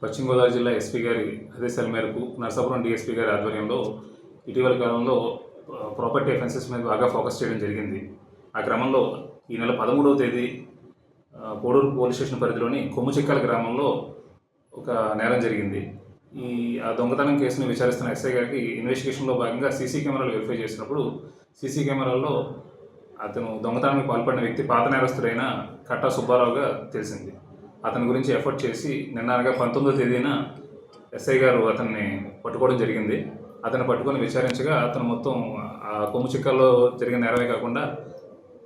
పశ్చిమ గోదావరి జిల్లా ఎస్పీ గారి ఆదేశాల మేరకు నరసాపురం డిఎస్పీ గారి ఆధ్వర్యంలో ఇటీవల కాలంలో ప్రాపర్టీ అఫెన్సెస్ మీద బాగా ఫోకస్ చేయడం జరిగింది. ఆ క్రమంలో ఈ నెల 13వ తేదీ కోడూరు పోలీస్ స్టేషన్ పరిధిలోని కొమ్ముచిక్కల గ్రామంలో ఒక నేరం జరిగింది. ఆ దొంగతనం కేసును విచారిస్తున్న ఎస్ఐ గారికి ఇన్వెస్టిగేషన్లో భాగంగా సీసీ కెమెరాలు వెరిఫై చేసినప్పుడు సీసీ కెమెరాల్లో అతను దొంగతనానికి పాల్పడిన వ్యక్తి పాత నేరస్తుడైన కట్టా సుబ్బారావుగా తెలిసింది. అతని గురించి ఎఫర్ట్ చేసి నిన్న అనగా 19వ తేదీన ఎస్ఐ గారు అతన్ని పట్టుకోవడం జరిగింది. అతన్ని పట్టుకొని విచారించగా అతను మొత్తం ఆ కొమ్ముచిక్కల్లో జరిగిన నేరమే కాకుండా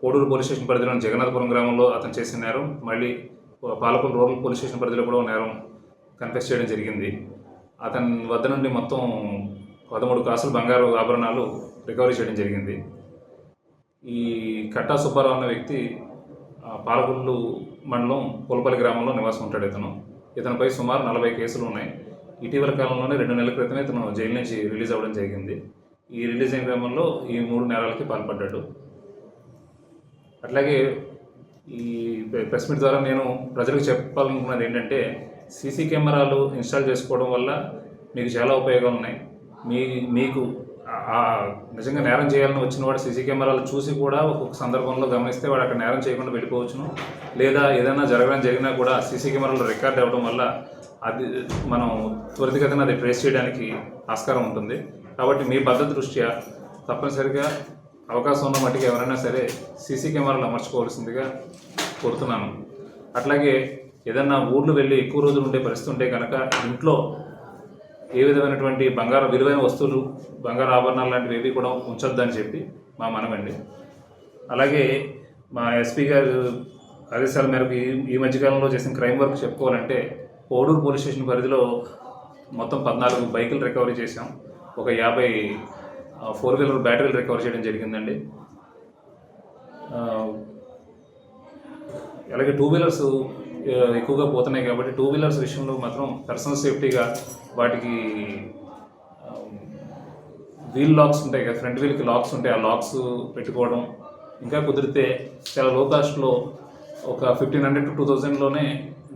కోడూరు పోలీస్ స్టేషన్ పరిధిలోని జగన్నాథపురం గ్రామంలో అతను చేసిన నేరం, మళ్ళీ పాలకొల్లు రూరల్ పోలీస్ స్టేషన్ పరిధిలో కూడా నేరం కన్ఫెస్ చేయడం జరిగింది. అతని వద్ద నుండి మొత్తం 13 కాసులు బంగారు ఆభరణాలు రికవరీ చేయడం జరిగింది. ఈ కట్టా సుబ్బారావు అన్న వ్యక్తి పాలకొల్లు మండలం పులపల్లి గ్రామంలో నివాసం ఉంటాడు. ఇతనిపై సుమారు 40 కేసులు ఉన్నాయి. ఇటీవల కాలంలోనే 2 నెలల క్రితమే ఇతను జైలు నుంచి రిలీజ్ అవ్వడం జరిగింది. ఈ రిలీజ్ అయిన క్రమంలో ఈ 3 నేరాలకి పాల్పడ్డాడు. అట్లాగే ఈ ప్రెస్ మీట్ ద్వారా నేను ప్రజలకు చెప్పాలనుకున్నది ఏంటంటే, సీసీ కెమెరాలు ఇన్స్టాల్ చేసుకోవడం వల్ల మీకు చాలా ఉపయోగాలు ఉన్నాయి. మీకు నిజంగా నేరం చేయాలని వచ్చిన వాడు సీసీ కెమెరాలు చూసి కూడా ఒక్కొక్క సందర్భంలో గమనిస్తే వాడు అక్కడ నేరం చేయకుండా వెళ్ళిపోవచ్చును. లేదా ఏదైనా జరిగినా కూడా సీసీ కెమెరాలు రికార్డ్ అవ్వడం వల్ల అది మనం త్వరితగతిన అది ట్రేస్ చేయడానికి ఆస్కారం ఉంటుంది. కాబట్టి మీ భద్రత దృష్ట్యా తప్పనిసరిగా అవకాశం ఉన్న మట్టికి ఎవరైనా సరే సీసీ కెమెరాలు అమర్చుకోవాల్సిందిగా కోరుతున్నాను. అట్లాగే ఏదన్నా ఊర్లు వెళ్ళి ఎక్కువ రోజులు ఉండే పరిస్థితి ఉంటే కనుక ఇంట్లో ఏ విధమైనటువంటి విలువైన వస్తువులు, బంగారు ఆభరణాలు లాంటివి ఏవి కూడా ఉంచొద్దని చెప్పి మా మనమండి. అలాగే మా ఎస్పీ గారు ఆదేశాల మేరకు ఈ మధ్యకాలంలో చేసిన క్రైమ్ వర్క్ చెప్పుకోవాలంటే, కోడూరు పోలీస్ స్టేషన్ పరిధిలో మొత్తం 14 బైకులు రికవరీ చేసాం. ఒక 50 4-వీలర్ బ్యాటరీలు రికవర్ చేయడం జరిగిందండి. అలాగే 2 వీలర్స్ ఎక్కువగా పోతున్నాయి కాబట్టి 2 వీలర్స్ విషయంలో మాత్రం పర్సనల్ సేఫ్టీగా వాటికి వీల్ లాక్స్ ఉంటాయి కదా, ఫ్రంట్ వీల్కి లాక్స్ ఉంటాయి, ఆ లాక్స్ పెట్టుకోవడం. ఇంకా కుదిరితే చాలా లో కాస్ట్లో ఒక 1500 to 2000లోనే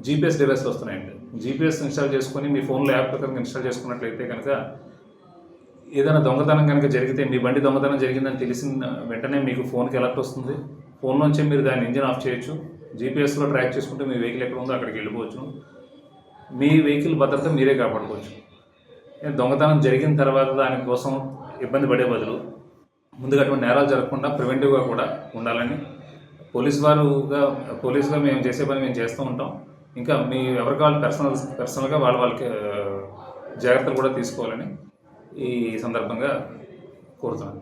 జీపీఎస్ డివైస్లు వస్తున్నాయండి. జీపీఎస్ ఇన్స్టాల్ చేసుకొని మీ ఫోన్లో యాప్ ప్రకారం ఇన్స్టాల్ చేసుకున్నట్లయితే కనుక ఏదైనా దొంగతనం కనుక జరిగితే, మీ బండి దొంగతనం జరిగిందని తెలిసిన వెంటనే మీకు ఫోన్కి అలర్ట్ వస్తుంది. ఫోన్లోంచే మీరు దాని ఇంజిన్ ఆఫ్ చేయొచ్చు. జీపీఎస్లో ట్రాక్ చేసుకుంటే మీ వెహికల్ ఎక్కడ ఉందో అక్కడికి వెళ్ళిపోవచ్చు. మీ వెహికల్ భద్రత మీరే కాపాడుకోవచ్చు. దొంగతనం జరిగిన తర్వాత దానికోసం ఇబ్బంది పడే బదులు ముందుగా అటువంటి నేరాలు జరగకుండా ప్రివెంటివ్గా కూడా ఉండాలని పోలీసుగా మేము చేసే పని మేము చేస్తూ ఉంటాం. ఇంకా మీ ఎవరికి వాళ్ళు పర్సనల్గా వాళ్ళకి జాగ్రత్తలు కూడా తీసుకోవాలని ఈ సందర్భంగా కోరుతున్నాను.